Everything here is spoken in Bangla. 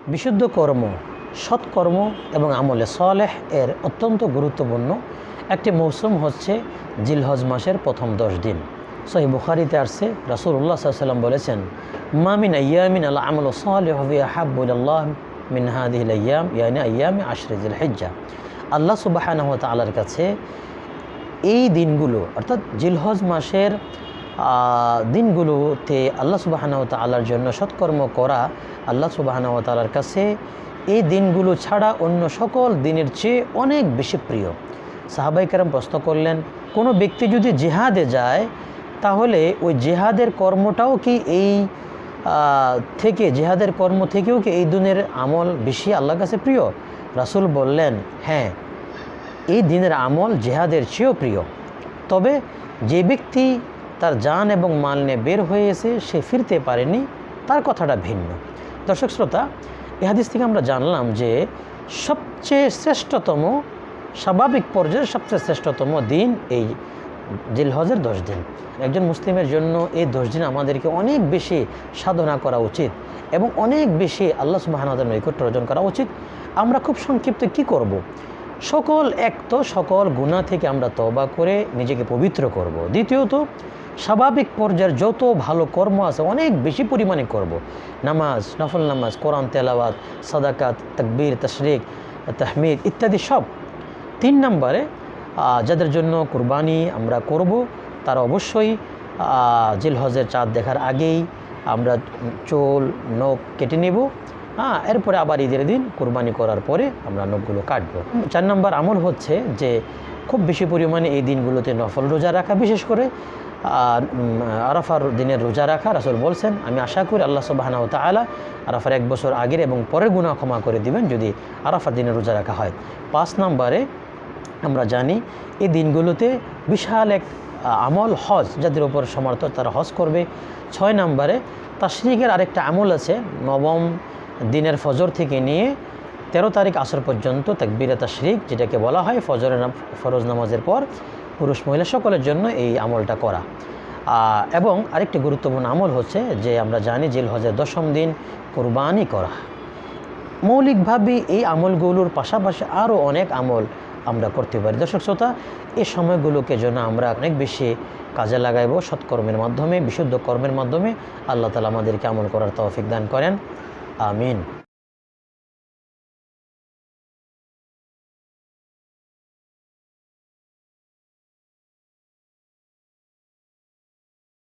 বিশুদ্ধ কর্ম, সৎকর্ম এবং আমলে সালেহ এর অত্যন্ত গুরুত্বপূর্ণ একটি মৌসুম হচ্ছে জিলহজ মাসের প্রথম 10 দিন। সহিহ বুখারীতে আসছে, রাসূলুল্লাহ সাল্লাল্লাহু আলাইহি ওয়াসাল্লাম বলেছেন, মা মিন আইয়ামিন আল আমালু সালিহু ফিহা আহাব্বু ইলাল্লাহ মিন হাযিহিল আইয়াম, ইয়ানি আইয়ামি আশরি জিলহিজ্জা। আল্লাহ সুবহানাহু ওয়া তাআলার কাছে এই দিনগুলো অর্থাৎ জিলহজ মাসের দিনগুলোতে আল্লাহ সুবহানাহু ওয়া তাআলার জন্য সৎকর্ম করা আল্লাহ সুবহানাহু ওয়া তাআলার কাছে এই দিনগুলো ছাড়া অন্য সকল দিনের চেয়ে অনেক বেশি প্রিয়। সাহাবায়ে কেরাম প্রশ্ন করলেন, কোনো ব্যক্তি যদি জিহাদে যায় তাহলে ওই জিহাদের কর্মটাও কি এই জিহাদের কর্ম থেকেও কি এই দিনের আমল বেশি আল্লাহর কাছে প্রিয়? রাসূল বললেন, হ্যাঁ, এই দিনের আমল জিহাদের চেয়েও প্রিয়। তবে যে ব্যক্তি তার জান এবং মাল নিয়ে বের হয়েছে সে ফিরতে পারেনি, তার কথাটা ভিন্ন। দর্শক শ্রোতা, এই হাদিস থেকে আমরা জানলাম যে সবচেয়ে শ্রেষ্ঠতম, স্বাভাবিক পর্যায়ের সবচেয়ে শ্রেষ্ঠতম দিন এই জিলহজের 10 দিন। একজন মুসলিমের জন্য এই 10 দিন আমাদেরকে অনেক বেশি সাধনা করা উচিত এবং অনেক বেশি আল্লাহ সুবহানাহু ওয়া তাআলার নৈকট্য অর্জন করা উচিত। আমরা খুব সংক্ষিপ্ত কি করব? সকল গুনাহ থেকে আমরা তওবা করে নিজেকে পবিত্র করব। দ্বিতীয়ত, স্বাভাবিক পর্যায়ের যত ভালো কর্ম আছে অনেক বেশি পরিমাণে করব। নামাজ, নফল নামাজ, কোরআন তেলাওয়াত, সাদাকাত, তাকবীর, তাশরিক, তাহমিদ ইত্যাদি সব। 3 নম্বরে, যাদের জন্য কুরবানি আমরা করব তারা অবশ্যই জিলহজের চাঁদ দেখার আগেই আমরা চুল নখ কেটে নেব। এরপরে আবার ঈদের দিন কুরবানি করার পরে আমরা নখগুলো কাটবো। 4 নম্বর আমল হচ্ছে যে খুব বেশি পরিমাণে এই দিনগুলোতে নফল রোজা রাখা, বিশেষ করে আরাফার দিনের রোজা রাখা। রাসূল বলছেন, আমি আশা করি আল্লাহ সুবহানাহু ওয়া তাআলা আরাফার 1 বছর আগের এবং পরের গুনাহ ক্ষমা করে দিবেন যদি আরাফার দিনের রোজা রাখা হয়। 5 নম্বরে, আমরা জানি এই দিনগুলোতে বিশাল এক আমল হজ, যাদের উপর সমর্থ তারা হজ করবে। 6 নম্বরে, তাশরিকের আরেকটা আমল আছে, 9ম দিনের ফজর থেকে নিয়ে 13 তারিখ আসর পর্যন্ত তাকবীরে তাশরিক, যেটাকে বলা হয় ফরজ নামাজের পর পুরুষ মহিলা সকলের জন্য এই আমলটা করা। এবং আরেকটি গুরুত্বপূর্ণ আমল হচ্ছে যে আমরা জানি জিলহজের 10ম দিন কুরবানি করা। মৌলিকভাবে এই আমলগুলোর পাশাপাশি আরও অনেক আমল আমরা করতে পারি। দর্শক শ্রোতা, এই সময়গুলোকে যেন আমরা অনেক বেশি কাজে লাগাইব সৎকর্মের মাধ্যমে, বিশুদ্ধ কর্মের মাধ্যমে। আল্লাহ তাআলা আমাদেরকে আমল করার তৌফিক দান করেন। আমিন।